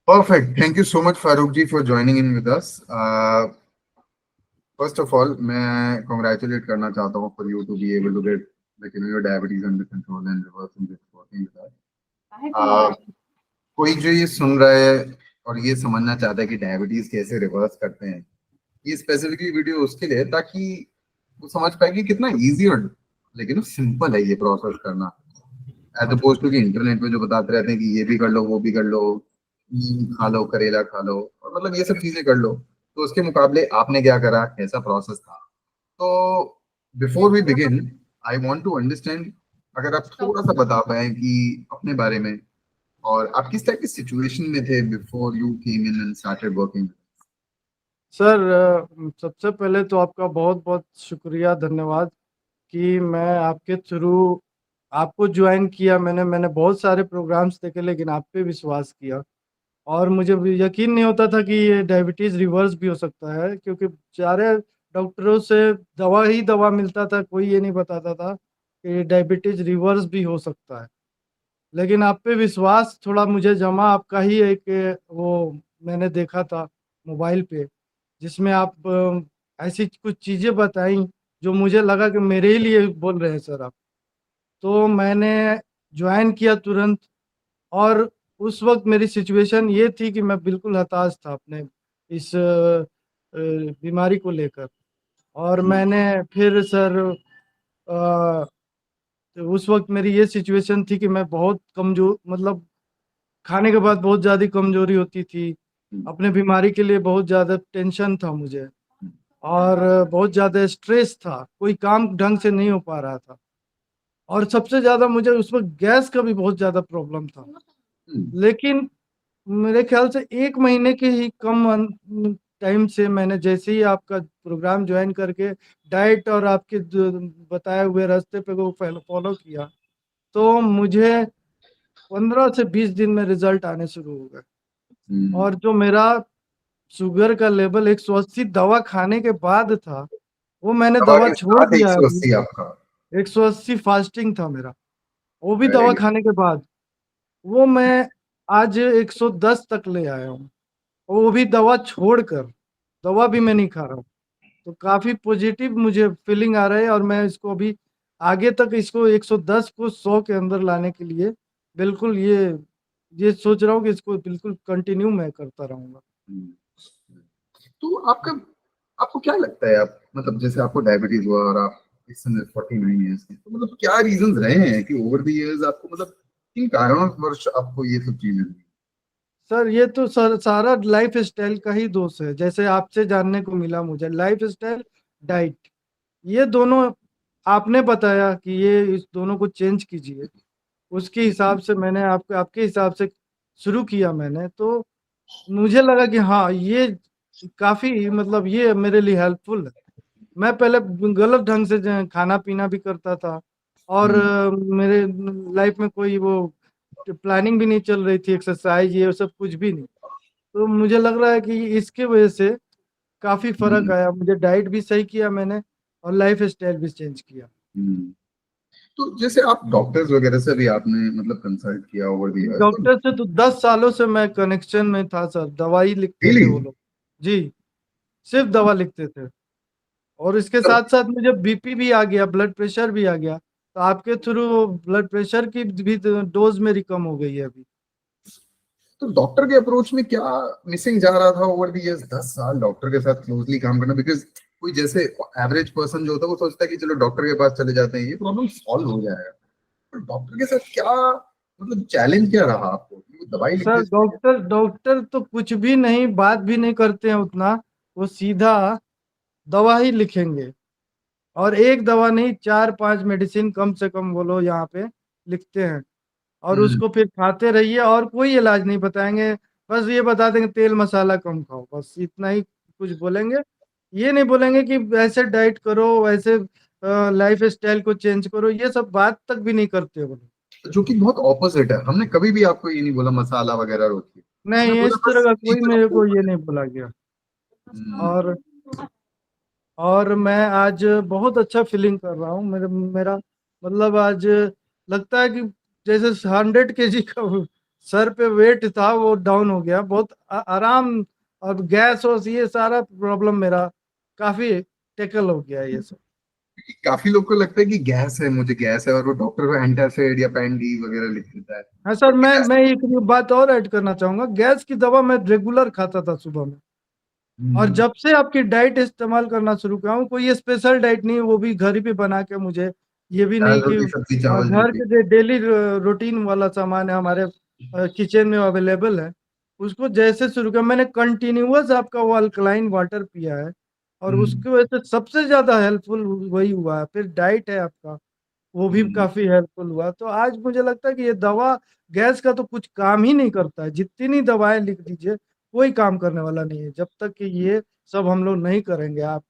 Perfect. Thank you so much, Farooq ji, for joining in with us. First of all, मैं congratulate करना चाहता हूँ for you to be able to get your diabetes under control and reversing this working with that. कोई जो ये सुन रहा है और ये समझना चाहता है कि डायबिटीज कैसे रिवर्स करते हैं, ये स्पेसिफिकली वीडियो उसके लिए है ताकि वो समझ पाए कि कितना इजी और लेकिन सिंपल है ये प्रोसेस करना, एज अपोज टू कि इंटरनेट पे जो बताते रहते हैं कि ये भी कर लो वो भी कर लो, खा लो करेला खा लो और मतलब ये सब चीजें कर लो। तो उसके मुकाबले आपने क्या करा, कैसा प्रोसेस था? तो before we begin, I want to understand, अगर आप थोड़ा सा बता पाए कि अपने बारे में और आप किस टाइप की सिचुएशन में थे before you came in and started working. Sir, सबसे पहले तो आपका बहुत बहुत शुक्रिया, धन्यवाद कि मैं आपके थ्रू आपको ज्वाइन किया। मैंने बहुत सारे प्रोग्राम्स देखे लेकिन आप पे विश्वास किया और मुझे भी यकीन नहीं होता था कि ये डायबिटीज़ रिवर्स भी हो सकता है, क्योंकि सारे डॉक्टरों से दवा ही दवा मिलता था, कोई ये नहीं बताता था कि डायबिटीज़ रिवर्स भी हो सकता है। लेकिन आप पे विश्वास थोड़ा मुझे जमा, आपका ही एक वो मैंने देखा था मोबाइल पे, जिसमें आप ऐसी कुछ चीज़ें बताई जो मुझे लगा कि मेरे ही लिए बोल रहे हैं सर आप। तो मैंने ज्वाइन किया तुरंत। और उस वक्त मेरी सिचुएशन ये थी कि मैं बिल्कुल हताश था अपने इस बीमारी को लेकर। और मैंने फिर सर तो उस वक्त मेरी ये सिचुएशन थी कि मैं बहुत कमजोर, मतलब खाने के बाद बहुत ज़्यादा कमजोरी होती थी। अपने बीमारी के लिए बहुत ज़्यादा टेंशन था मुझे और बहुत ज़्यादा स्ट्रेस था, कोई काम ढंग से नहीं हो पा रहा था। और सबसे ज़्यादा मुझे उस वक्त गैस का भी बहुत ज़्यादा प्रॉब्लम था। लेकिन मेरे ख्याल से 1 महीने के ही कम टाइम से मैंने जैसे ही आपका प्रोग्राम ज्वाइन करके डाइट और आपके बताए हुए रास्ते पे को फॉलो किया, तो मुझे 15 से 20 दिन में रिजल्ट आने शुरू हो गए। और जो मेरा शुगर का लेवल 180 दवा खाने के बाद था, वो मैंने दवा दवा के छोड़ साथ दिया है अभी। 180 आपका? 180 फास्टिंग था मेरा, वो भी वेरी दवा गुड। खाने के बाद। वो मैं आज 110 तक ले आया हूँ, वो भी दवा छोड़कर। दवा भी मैं नहीं खा रहा हूँ। तो काफ़ी पॉजिटिव मुझे फीलिंग आ रहा है और मैं इसको अभी आगे तक इसको 110 को 100 के अंदर लाने के लिए बिल्कुल ये सोच रहा हूँ कि इसको बिल्कुल कंटिन्यू मैं करता रहूँगा। तो आपका, आपको क्या लगता है, आप मतलब जैसे आपको डायबिटीज हुआ और आप इस समय 49 ईयर्स के, तो मतलब क्या रीजंस रहे हैं कि ओवर द इयर्स आपको मतलब किन कारणवश आपको ये सब चीजें हुई? सर, ये तो सर सारा लाइफ स्टाइल का ही दोष है। जैसे आपसे जानने को मिला मुझे, लाइफ स्टाइल, डाइट, ये दोनों आपने बताया कि ये इस दोनों को चेंज कीजिए। उसके हिसाब से मैंने आपके हिसाब से शुरू किया मैंने। तो मुझे लगा कि हाँ, ये काफ़ी मतलब ये मेरे लिए हेल्पफुल है। मैं पहले गलत ढंग से खाना पीना भी करता था और हम्म। मेरे लाइफ में कोई वो प्लानिंग भी नहीं चल रही थी, एक्सरसाइज ये सब कुछ भी नहीं। तो मुझे लग रहा है कि इसके वजह से काफ़ी फर्क हम्म। आया मुझे। डाइट भी सही किया मैंने और लाइफ स्टाइल भी चेंज किया। हम्म। तो जैसे आप डॉक्टर्स वगैरह से भी आपने मतलब कंसल्ट किया ओवर द इयर्स तो डॉक्टर से तो 10 सालों से मैं कनेक्शन में था सर। दवाई लिखते थे रियली? वो लोग। जी, सिर्फ दवा लिखते थे। और इसके साथ साथ मुझे बीपी भी आ गया, ब्लड प्रेशर भी आ गया। तो आपके थ्रू ब्लड प्रेशर की भी डोज मेरी कम हो गई है अभी। तो डॉक्टर के अप्रोच में क्या मिसिंग जा रहा था ओवर द इयर्स, 10 साल डॉक्टर के साथ क्लोजली काम करना? बिकॉज कोई जैसे एवरेज पर्सन जो होता है वो सोचता है कि चलो डॉक्टर के पास चले जाते हैं, ये प्रॉब्लम सॉल्व हो जाएगा। पर डॉक्टर के साथ क्या मतलब चैलेंज क्या रहा आपको कि वो दवाई लिख सर, देते हैं? डॉक्टर तो कुछ भी नहीं, बात भी नहीं करते हैं उतना। वो सीधा दवा ही लिखेंगे। और एक दवा नहीं, 4-5 मेडिसिन कम से कम वो लोग यहाँ पे लिखते हैं। और हम्म। उसको फिर खाते रहिए और कोई इलाज नहीं बताएंगे। बस ये बता देंगे तेल मसाला कम खाओ, बस इतना ही कुछ बोलेंगे। ये नहीं बोलेंगे कि ऐसे डाइट करो, वैसे लाइफ स्टाइल को चेंज करो, ये सब बात तक भी नहीं करते वो लोग। जो कि बहुत ऑपोजिट है, हमने कभी भी आपको ये नहीं बोला मसाला वगैरह रोकिए, हमने नहीं, बोला इस तरह बस का कोई चीजों मेरे को। को ये नहीं बोला गया। हम्म। और मैं आज बहुत अच्छा फीलिंग कर रहा हूँ। मेरा मेरा मतलब आज लगता है कि जैसे 100 kg का सर पे वेट था वो डाउन हो गया, बहुत आराम। अब गैस और ये सारा प्रॉब्लम मेरा काफी टेकल हो गया ये सब। काफी लोग को लगता है कि गैस है, मुझे गैस है, और वो डॉक्टर को एंटासिड या पैन डी वगैरह लिख देता है। हाँ सर, बट गैस। मैं एक बात और ऐड करना चाहूंगा। गैस की दवा मैं रेगुलर खाता था सुबह में, और हम्म, जब से आपकी डाइट इस्तेमाल करना शुरू किया हूँ, कोई स्पेशल डाइट नहीं, वो भी घर ही पे बना के मुझे, ये भी दाल नहीं कि रोटी सब्जी चावल जो घर भी। के डेली रूटीन वाला सामान है हमारे किचन में अवेलेबल है, उसको जैसे शुरू किया मैंने, कंटिन्यूअस आपका वो अल्कलाइन वाटर पिया है, और हम्म, उसकी वजह से सबसे ज्यादा हेल्पफुल वही हुआ है। फिर डाइट है आपका, वो भी हम्म, काफी हेल्पफुल हुआ। तो आज मुझे लगता है कि ये दवा गैस का तो कुछ काम ही नहीं करता है, जितनी दवाएं लिख दीजिए कोई काम करने वाला नहीं है, जब तक कि ये सब हम लोग नहीं करेंगे। आप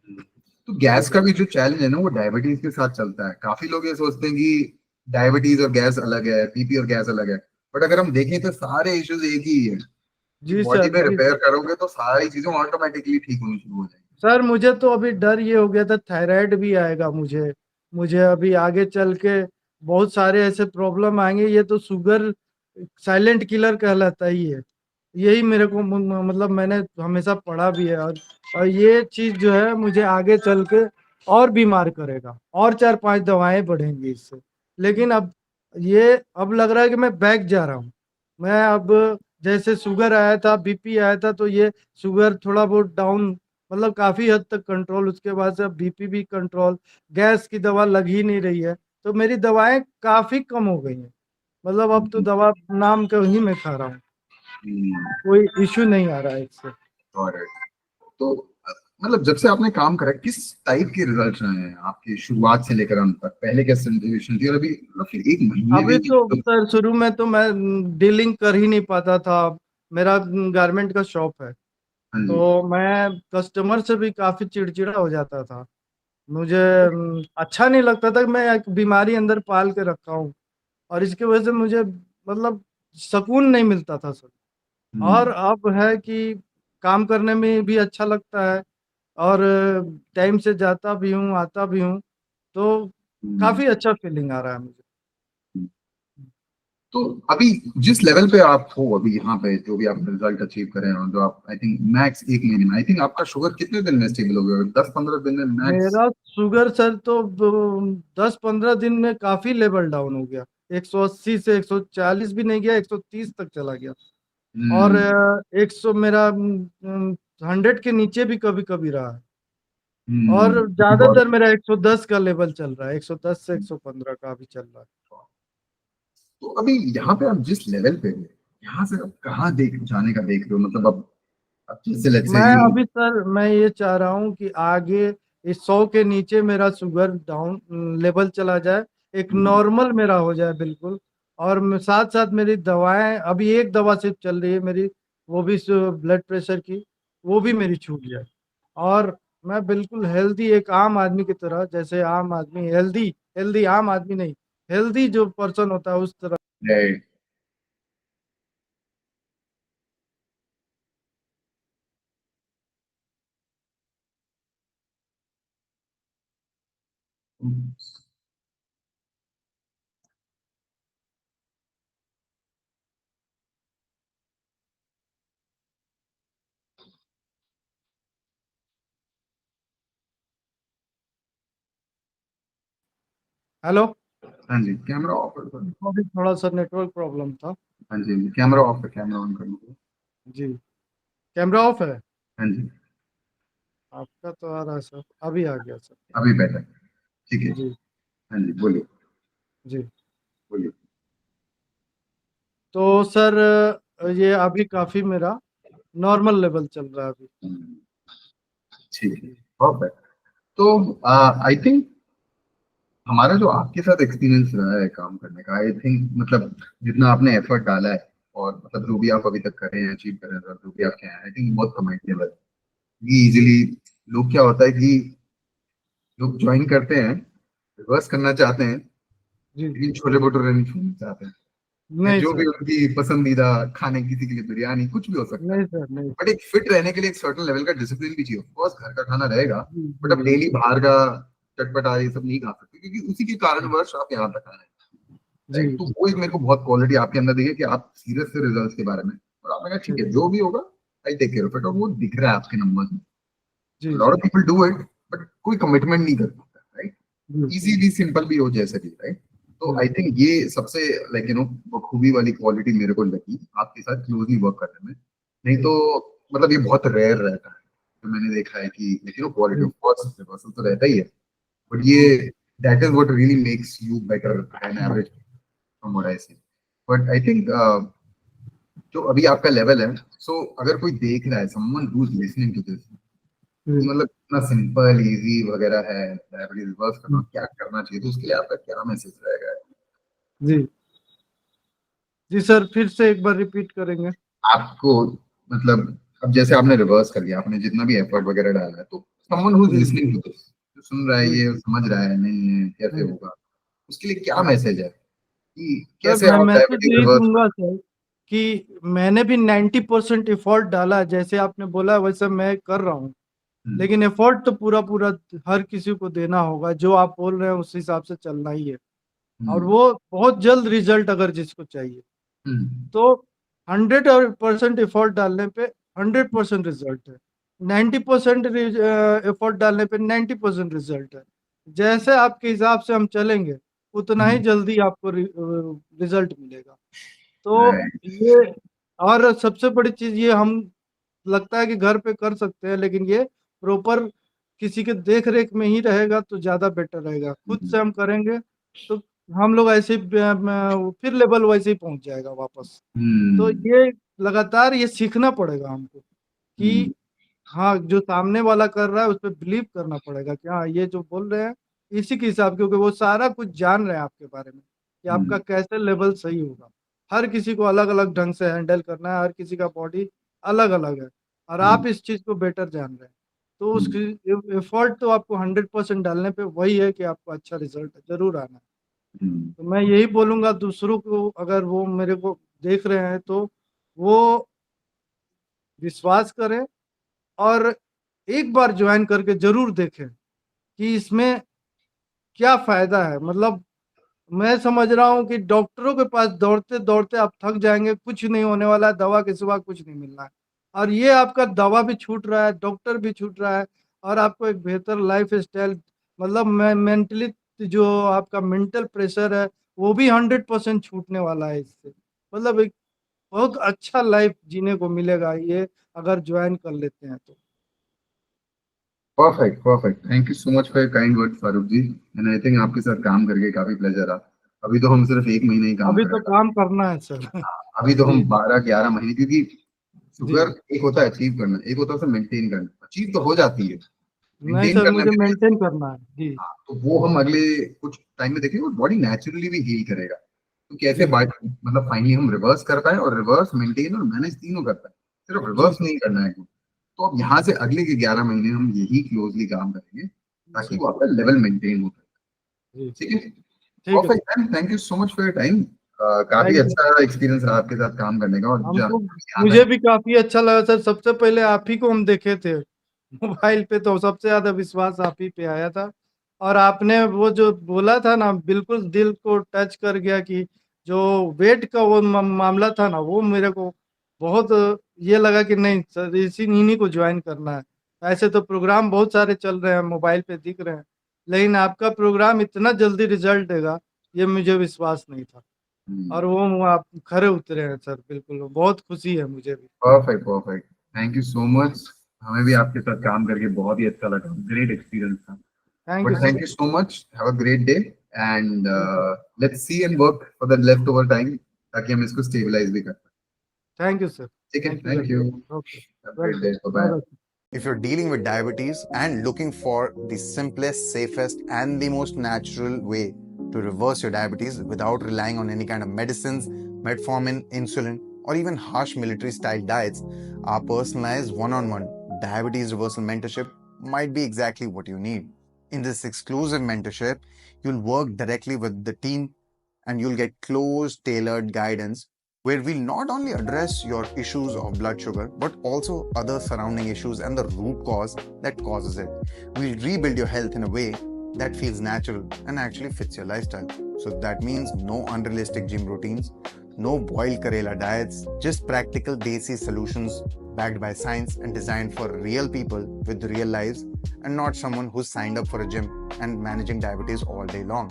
हम्म। तो गैस का भी जो चैलेंज है ना, वो डायबिटीज के साथ चलता है। काफी लोग ये सोचते हैं कि डायबिटीज और गैस अलग है, बीपी और गैस अलग है। बट अगर हम देखें तो सारे इश्यूज एक ही है। जी बॉडी सर, में जी रिपेयर सर। करोगे तो सारी चीजें ऑटोमेटिकली ठीक होनी शुरू हो जाएंगी। सर मुझे तो अभी डर ये हो गया था थायराइड भी आएगा मुझे, मुझे अभी आगे चल के बहुत सारे ऐसे प्रॉब्लम आएंगे। ये तो शुगर साइलेंट किलर कहलाता ही है, यही मेरे को मतलब मैंने हमेशा पढ़ा भी है। और ये चीज जो है मुझे आगे चल के और बीमार करेगा, और 4-5 दवाएं बढ़ेंगी इससे। लेकिन अब लग रहा है कि मैं बैक जा रहा हूँ। मैं अब, जैसे शुगर आया था, बीपी आया था, तो ये शुगर थोड़ा बहुत डाउन, मतलब काफी हद तक कंट्रोल, उसके बाद से अब बीपी भी कंट्रोल, गैस की दवा लग ही नहीं रही है, तो मेरी दवाएं काफी कम हो गई हैं। मतलब अब तो दवा नाम का ही मैं खा रहा हूँ, हम्म, कोई इश्यू नहीं आ रहा है इससे। और तो मतलब जब से आपने काम करा, किस टाइप के रिजल्ट रहे हैं आपकी, शुरुआत से लेकर अंत तक? पहले क्या सिचुएशन थी, और अभी मतलब फिर एक महीने अभी में तो तो। सर शुरू में तो मैं डीलिंग कर ही नहीं पाता था। मेरा गारमेंट का शॉप है, हाँ जी। तो मैं कस्टमर से भी काफी चिड़चिड़ा हो जाता था। मुझे अच्छा नहीं लगता था कि मैं एक बीमारी अंदर पाल के रखा हूँ, और इसकी वजह से मुझे मतलब सुकून नहीं मिलता था सर। और हम्म, अब है कि काम करने में भी अच्छा लगता है, और टाइम से जाता भी हूँ आता भी हूँ, तो हम्म, काफी अच्छा फीलिंग आ रहा है मुझे। हम्म। तो अभी जिस लेवल पे आप हो अभी यहाँ पे, जो भी आप रिजल्ट अचीव करें, और जो आप आई थिंक मैक्स एक महीने में, आई थिंक आपका शुगर कितने दिन में स्टेबल हो गया? 10-15 दिन में मैक्स? मेरा शुगर सर तो 10-15 दिन में काफी लेवल डाउन हो गया, 180 से 140 भी नहीं गया, 130 तक चला गया। और हम्म, 100 मेरा 100 के नीचे भी कभी कभी रहा है। और बहुत। ज्यादातर मेरा 110 का लेवल चल रहा है, 110 से 115 का भी चल रहा है। तो अभी यहाँ पे आप जिस लेवल पे हो, यहाँ से आप कहाँ देख जाने का देख रहे हो? मतलब अब जैसे लेट्स से मैं यू। अभी सर मैं ये चाह रहा हूँ कि आगे इस 100 के नीचे मेरा शुगर डाउन लेवल चला जाए, एक नॉर्मल मेरा हो जाए बिल्कुल। और साथ साथ मेरी दवाएं, अभी एक दवा सिर्फ चल रही है मेरी, वो भी ब्लड प्रेशर की, वो भी मेरी छूट जाए। और मैं बिल्कुल हेल्दी, एक आम आदमी की तरह, जैसे आम आदमी हेल्दी, हेल्दी आम आदमी नहीं, हेल्दी जो पर्सन होता है उस तरह। राइट। हेलो। हाँ जी, कैमरा ऑफ कर दो। अभी थोड़ा सा नेटवर्क प्रॉब्लम था। हाँ जी, कैमरा ऑफ है, कैमरा ऑन कर दो। जी, कैमरा ऑफ है। हाँ जी। आपका तो आ रहा है सर, अभी आ गया सर। अभी बेटर। ठीक है। जी। हाँ जी, बोलिए। जी। बोलिए। तो सर ये अभी काफी मेरा नॉर्मल लेवल चल रहा है अभी। हम्म, ठीक है। परफेक्ट। तो आई थिंक हमारा जो आपके साथ एक्सपीरियंस रहा है काम करने का, आई थिंक मतलब जितना आपने एफर्ट डाला है, और मतलब जो भी आप अभी तक कर रहे हैं, अचीव कर रहे हैं, जो भी आप कह रहे हैं, आई थिंक बहुत कमेंटेबल है। ये इजीली लोग, क्या होता है कि लोग ज्वाइन करते हैं, रिवर्स करना चाहते हैं, जी। लेकिन छोले भटूरे नहीं छोड़ना चाहते हैं, या नहीं जो भी सर। उनकी पसंदीदा खाने, किसी के लिए बिरयानी, कुछ भी हो सकता है। नहीं सर, नहीं बट सर। एक फिट रहने के लिए एक सर्टेन लेवल का डिसिप्लिन भी चाहिए। ऑफकोर्स घर का खाना रहेगा, जी बट जी अब जी। डेली बाहर का चटपटा ये सब नहीं खा सकते, क्योंकि उसी के कारणवश आप यहाँ तक आ रहे हैं। जी राइट? तो वो एक मेरे को बहुत क्वालिटी आपके अंदर दिखे कि आप सीरियस थे रिजल्ट्स के बारे में, और आपने कहा ठीक जी है जो भी होगा I take care of it, और वो दिख रहा है आपके नंबर्स में। जी लॉट जी of people do it, but कोई कमिटमेंट नहीं कर पाता, राइट? जी इजी भी, सिंपल भी हो, जैसे भी, राइट? तो जी आई थिंक ये सबसे लाइक खूबी वाली क्वालिटी मेरे को लगी आपके साथ क्लोजली वर्क करने में। नहीं जी तो मतलब ये बहुत रेयर रहता है, तो मैंने देखा है कि क्वालिटी जी ऑफ कोर्स रिवर्सल तो रहता ही है, बट ये जी that is what really makes you better an average from what I see. But I think जो अभी आपका लेवल है, सो अगर कोई देख रहा है, someone who is listening to this, जी मतलब इतना सिंपल इजी वगैरह है डायबिटीज रिवर्स करना, क्या करना चाहिए, तो उसके लिए आपका क्या मैसेज रहेगा? जी जी सर, फिर से एक बार रिपीट करेंगे। आपको मतलब अब जैसे आपने रिवर्स कर लिया, आपने जितना भी एफर्ट वगैरह डाला है, तो समवन हु इज जी लिसनिंग टू दिस, जो सुन रहा है, जी ये समझ रहा है नहीं है कैसे जी होगा, उसके लिए क्या मैसेज है कि सर, कैसे मैं आप मैसेज डायबिटीज यही रिवर्स दूंगा कर? सर कि मैंने भी 90% एफर्ट डाला, जैसे आपने बोला वैसे मैं कर रहा हूँ। हम्म, लेकिन एफर्ट तो पूरा पूरा हर किसी को देना होगा, जो आप बोल रहे हैं उस हिसाब से चलना ही है। और हम्म, वो बहुत जल्द रिजल्ट अगर जिसको चाहिए, हम्म, तो 100% एफर्ट डालने पे 100% रिजल्ट है। 90% एफर्ट डालने पे 90% रिजल्ट है। जैसे आपके हिसाब से हम चलेंगे, उतना ही हम्म, जल्दी आपको रिजल्ट मिलेगा। तो राइट, ये, और सबसे बड़ी चीज ये, हम लगता है कि घर पे कर सकते हैं, लेकिन ये प्रॉपर किसी के देख रेख में ही रहेगा तो ज्यादा बेटर रहेगा। खुद हम्म, से हम करेंगे तो हम लोग ऐसे ही फिर लेवल वैसे ही पहुंच जाएगा वापस। तो हम्म, ये लगातार ये सीखना पड़ेगा हमको हम्म, कि हाँ, जो सामने वाला कर रहा है उस पर बिलीव करना पड़ेगा कि हाँ, ये जो बोल रहे हैं इसी के हिसाब, क्योंकि वो सारा कुछ जान रहे हैं आपके बारे में कि आपका हम्म, कैसे लेवल सही होगा। हर किसी को अलग अलग ढंग से हैंडल करना है, हर किसी का बॉडी अलग अलग है, और हम्म, आप इस चीज को बेटर जान रहे हैं। तो हम्म, उसकी एफर्ट तो आपको 100% डालने पे वही है कि आपको अच्छा रिजल्ट जरूर आना है। हम्म, तो मैं यही बोलूंगा दूसरों को, अगर वो मेरे को देख रहे हैं तो वो विश्वास करें और एक बार ज्वाइन करके जरूर देखें कि इसमें क्या फायदा है। मतलब मैं समझ रहा हूँ कि डॉक्टरों के पास दौड़ते दौड़ते आप थक जाएंगे, कुछ नहीं होने वाला है, दवा के सिवा कुछ नहीं मिलना है। और ये आपका दवा भी छूट रहा है, डॉक्टर भी छूट रहा है, और आपको एक बेहतर लाइफ स्टाइल, मतलब मेंटली जो आपका मेंटल प्रेशर है वो भी 100% छूटने वाला है इससे। मतलब एक बहुत अच्छा लाइफ जीने को मिलेगा ये, अगर ज्वाइन कर लेते हैं तो। Perfect, perfect, thank you so much for kind word Farooq ji, and I think आपके साथ काम करके काफी प्लेजर रहा। अभी तो हम सिर्फ एक महीने ही काम अभी तो करेगा, काम करना है सर। अभी तो हम जी 12-11 महीने, क्योंकि जी शुगर एक होता है अचीव करना, एक होता है उसे मेंटेन करना, अचीव तो हो जाती है, नहीं मेंटेन सर, करने मुझे में भी। मेंटेन करना है जी। हाँ, तो वो हम अगले कुछ टाइम में देखेंगे, बॉडी नेचुरली भी हील करेगा, तो कैसे जी मतलब फाइनली हम रिवर्स कर पाए, और रिवर्स, मेंटेन और मैनेज तीनों कर पाए, सिर्फ जी रिवर्स नहीं करना है। तो अब यहाँ से अगले के 11 महीने हम यही क्लोजली काम करेंगे ताकि सर वो आपका लेवल मेंटेन हो जी। सके। ठीक है? ठीक है sir. Perfect ma'am, thank you so much for your time. काफी थैंक यू। अच्छा एक्सपीरियंस रहा आपके साथ काम करने का, और हमको, याद है। मुझे भी काफी अच्छा लगा सर। सबसे पहले आप ही को हम देखे थे मोबाइल पे, तो सबसे ज्यादा विश्वास आप ही पे आया था। और आपने वो जो बोला था ना, बिल्कुल दिल को टच कर गया कि जो वेट का वो मामला था ना, वो मेरे को बहुत ये लगा कि नहीं सर, इसी इन्हीं को ज्वाइन करना है। ऐसे तो प्रोग्राम बहुत सारे चल रहे हैं, मोबाइल पे दिख रहे हैं, लेकिन आपका प्रोग्राम इतना जल्दी रिजल्ट देगा ये मुझे विश्वास नहीं था। और वो आप खरे उतरे हैं सर, बिल्कुल बहुत खुशी है मुझे भी। Perfect, perfect, thank you so much. हमें भी आपके साथ काम करके बहुत ही अच्छा लगा, ग्रेट एक्सपीरियंस था। Thank you but sir. Thank you so much. Have a great day, and ठीक है। let's see and work for the leftover time ताकि हम इसको stabilize भी कर पाए। Thank you sir. ठीक है, thank you thank very you. Much. Okay. Have a great welcome. day. Bye bye bye. Bye. If you're dealing with diabetes and looking for the simplest, safest, and the most natural way to reverse your diabetes without relying on any kind of medicines, metformin, insulin, or even harsh military style diets, our personalized one on one diabetes reversal mentorship might be exactly what you need. In this exclusive mentorship, you'll work directly with the team and you'll get close, tailored guidance where we'll not only address your issues of blood sugar but also other surrounding issues and the root cause that causes it. We'll rebuild your health in a way that feels natural and actually fits your lifestyle. So that means no unrealistic gym routines, no boiled Karela diets, just practical desi solutions backed by science and designed for real people with real lives, and not someone who's signed up for a gym and managing diabetes all day long.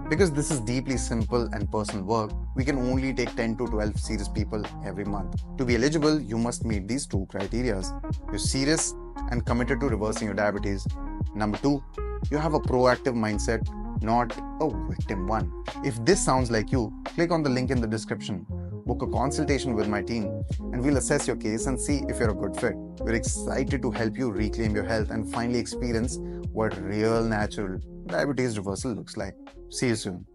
Because this is deeply simple and personal work, we can only take 10 to 12 serious people every month. To be eligible, you must meet these two criteria. You're serious and committed to reversing your diabetes. Number 2, you have a proactive mindset, not a victim one. If this sounds like you, click on the link in the description. Book a consultation with my team and we'll assess your case and see if you're a good fit. We're excited to help you reclaim your health and finally experience what real natural diabetes reversal looks like. See you soon.